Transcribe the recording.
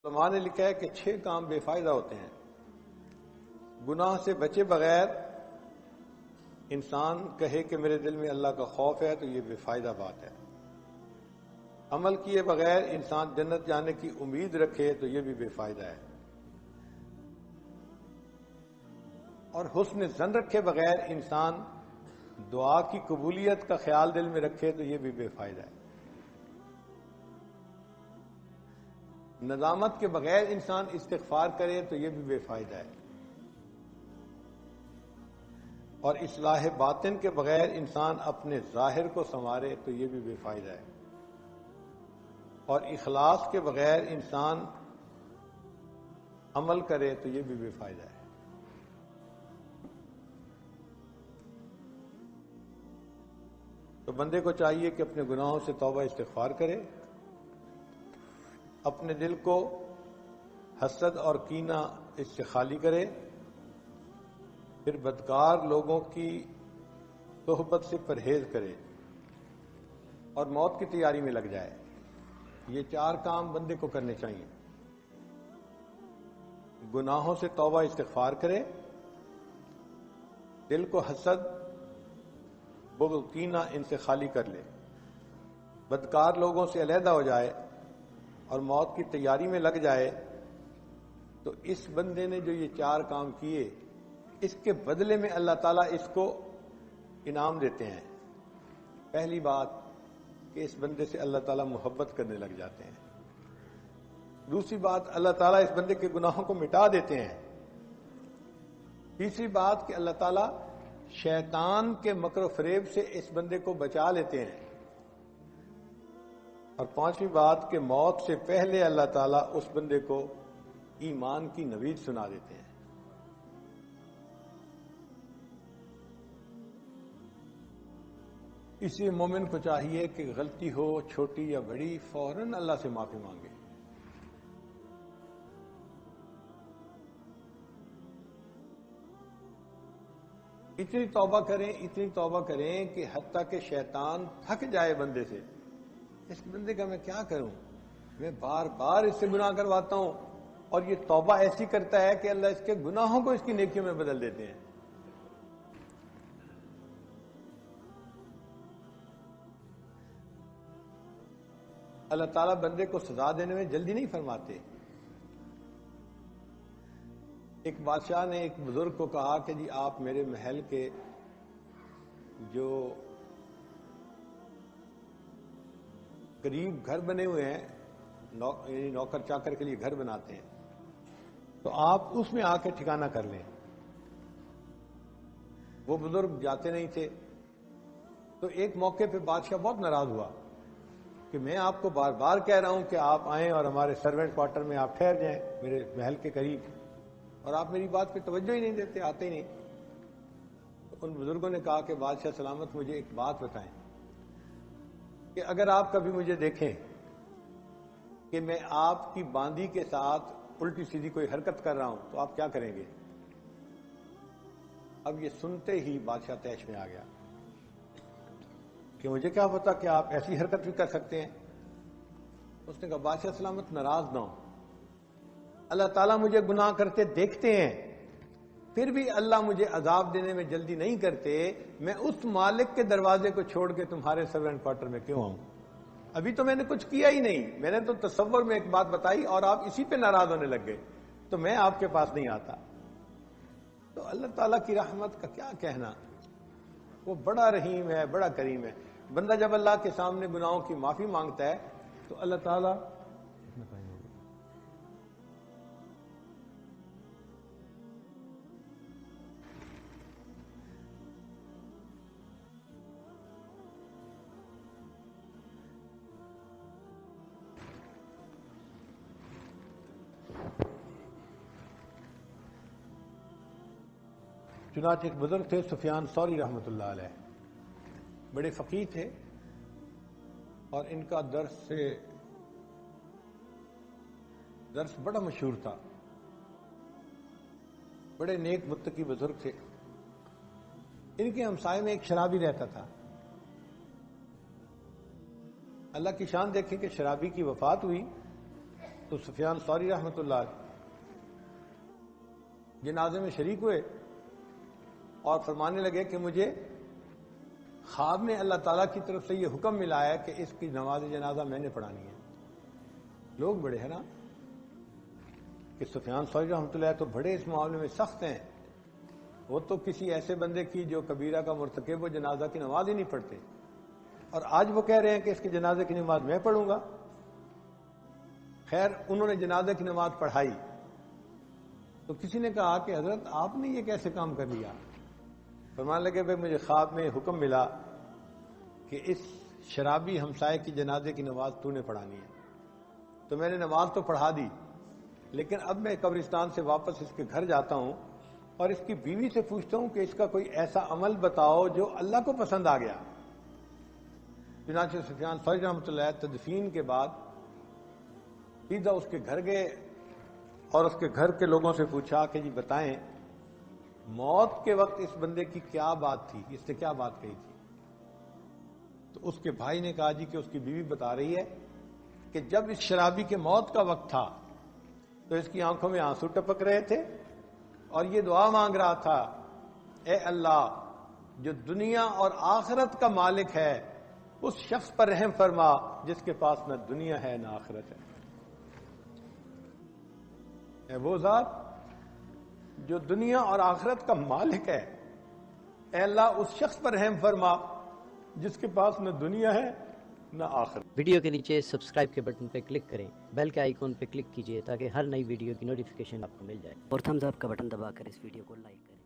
علماء نے لکھا ہے کہ 6 کام بے فائدہ ہوتے ہیں۔ گناہ سے بچے بغیر انسان کہے کہ میرے دل میں اللہ کا خوف ہے تو یہ بے فائدہ بات ہے۔ عمل کیے بغیر انسان جنت جانے کی امید رکھے تو یہ بھی بے فائدہ ہے، اور حسن ظن رکھے بغیر انسان دعا کی قبولیت کا خیال دل میں رکھے تو یہ بھی بے فائدہ ہے۔ ندامت کے بغیر انسان استغفار کرے تو یہ بھی بے فائدہ ہے، اور اصلاح باطن کے بغیر انسان اپنے ظاہر کو سنوارے تو یہ بھی بے فائدہ ہے، اور اخلاص کے بغیر انسان عمل کرے تو یہ بھی بے فائدہ ہے۔ تو بندے کو چاہیے کہ اپنے گناہوں سے توبہ استغفار کرے، اپنے دل کو حسد اور کینہ اس سے خالی کرے، پھر بدکار لوگوں کی صحبت سے پرہیز کرے اور موت کی تیاری میں لگ جائے۔ یہ 4 کام بندے کو کرنے چاہیے۔ گناہوں سے توبہ استغفار کرے، دل کو حسد بغض کینہ ان سے خالی کر لے، بدکار لوگوں سے علیحدہ ہو جائے اور موت کی تیاری میں لگ جائے۔ تو اس بندے نے جو یہ 4 کام کیے، اس کے بدلے میں اللہ تعالیٰ اس کو انعام دیتے ہیں۔ پہلی بات کہ اس بندے سے اللہ تعالیٰ محبت کرنے لگ جاتے ہیں۔ دوسری بات، اللہ تعالیٰ اس بندے کے گناہوں کو مٹا دیتے ہیں۔ تیسری بات کہ اللہ تعالیٰ شیطان کے مکر و فریب سے اس بندے کو بچا لیتے ہیں۔ اور 5ویں بات کہ موت سے پہلے اللہ تعالیٰ اس بندے کو ایمان کی نوید سنا دیتے ہیں۔ اس لیے مومن کو چاہیے کہ غلطی ہو چھوٹی یا بڑی فوراً اللہ سے معافی مانگے۔ اتنی توبہ کریں کہ حتیٰ کہ شیطان تھک جائے بندے سے، اس بندے کا میں کیا کروں، میں بار بار اس سے گناہ کرواتا ہوں، اور یہ توبہ ایسی کرتا ہے کہ اللہ اس کے گناہوں کو اس کی نیکیوں میں بدل دیتے ہیں۔ اللہ تعالیٰ بندے کو سزا دینے میں جلدی نہیں فرماتے۔ ایک بادشاہ نے ایک بزرگ کو کہا کہ جی آپ میرے محل کے جو قریب گھر بنے ہوئے ہیں، یعنی نوکر چاکر کے لیے گھر بناتے ہیں، تو آپ اس میں آ کے ٹھکانہ کر لیں۔ وہ بزرگ جاتے نہیں تھے، تو ایک موقع پہ بادشاہ بہت ناراض ہوا کہ میں آپ کو بار بار کہہ رہا ہوں کہ آپ آئیں اور ہمارے سرونٹ کوارٹر میں آپ ٹھہر جائیں میرے محل کے قریب، اور آپ میری بات پہ توجہ ہی نہیں دیتے، آتے ہی نہیں۔ تو ان بزرگوں نے کہا کہ بادشاہ سلامت مجھے ایک بات بتائیں کہ اگر آپ کبھی مجھے دیکھیں کہ میں آپ کی باندی کے ساتھ الٹی سیدھی کوئی حرکت کر رہا ہوں تو آپ کیا کریں گے؟ اب یہ سنتے ہی بادشاہ طیش میں آ گیا کہ مجھے کیا پتا کہ آپ ایسی حرکت بھی کر سکتے ہیں۔ اس نے کہا بادشاہ سلامت ناراض نہ ہو، اللہ تعالیٰ مجھے گناہ کرتے دیکھتے ہیں، پھر بھی اللہ مجھے عذاب دینے میں جلدی نہیں کرتے، میں اس مالک کے دروازے کو چھوڑ کے تمہارے سرونٹ کوارٹر میں کیوں آؤں؟ ابھی تو میں نے کچھ کیا ہی نہیں، میں نے تو تصور میں ایک بات بتائی اور آپ اسی پہ ناراض ہونے لگ گئے، تو میں آپ کے پاس نہیں آتا۔ تو اللہ تعالیٰ کی رحمت کا کیا کہنا، وہ بڑا رحیم ہے، بڑا کریم ہے۔ بندہ جب اللہ کے سامنے گناہوں کی معافی مانگتا ہے تو اللہ تعالیٰ چنانچہ ایک بزرگ تھے سفیان ثوری رحمۃ اللہ علیہ، بڑے فقیہ تھے، اور ان کا درس بڑا مشہور تھا، بڑے نیک متقی بزرگ تھے۔ ان کے ہمسائے میں ایک شرابی رہتا تھا۔ اللہ کی شان دیکھیں کہ شرابی کی وفات ہوئی تو سفیان ثوری رحمۃ اللہ جنازے میں شریک ہوئے اور فرمانے لگے کہ مجھے خواب میں اللہ تعالیٰ کی طرف سے یہ حکم ملا ہے کہ اس کی نماز جنازہ میں نے پڑھانی ہے۔ لوگ بڑے ہیں نا کہ سفیان ثوری رحمۃ اللہ تو بڑے اس معاملے میں سخت ہیں، وہ تو کسی ایسے بندے کی جو کبیرہ کا مرتکب وہ جنازہ کی نماز ہی نہیں پڑھتے، اور آج وہ کہہ رہے ہیں کہ اس کے جنازے کی نماز میں پڑھوں گا۔ خیر انہوں نے جنازے کی نماز پڑھائی تو کسی نے کہا کہ حضرت آپ نے یہ کیسے کام کر لیا؟ فرمانے لگے بھائی مجھے خواب میں حکم ملا کہ اس شرابی ہمسائے کی جنازے کی نماز تو نے پڑھانی ہے، تو میں نے نماز تو پڑھا دی، لیکن اب میں قبرستان سے واپس اس کے گھر جاتا ہوں اور اس کی بیوی سے پوچھتا ہوں کہ اس کا کوئی ایسا عمل بتاؤ جو اللہ کو پسند آ گیا۔ چنانچہ سفیان ثوری رحمۃ اللہ تدفین کے بعد سیدھا اس کے گھر گئے اور اس کے گھر کے لوگوں سے پوچھا کہ جی بتائیں موت کے وقت اس بندے کی کیا بات تھی، اس نے کیا بات کہی تھی؟ تو اس کے بھائی نے کہا جی کہ اس کی بیوی بتا رہی ہے کہ جب اس شرابی کے موت کا وقت تھا تو اس کی آنکھوں میں آنسو ٹپک رہے تھے اور یہ دعا مانگ رہا تھا، اے اللہ جو دنیا اور آخرت کا مالک ہے اس شخص پر رحم فرما جس کے پاس نہ دنیا ہے نہ آخرت ہے۔ اے وہ ذات جو دنیا اور آخرت کا مالک ہے، اے اللہ اس شخص پر رحم فرما جس کے پاس نہ دنیا ہے نہ آخرت۔ ویڈیو کے نیچے سبسکرائب کے بٹن پہ کلک کریں، بیل کے آئیکن پہ کلک کیجئے تاکہ ہر نئی ویڈیو کی نوٹیفیکیشن آپ کو مل جائے، اور تھمز اپ کا بٹن دبا کر اس ویڈیو کو لائک کریں۔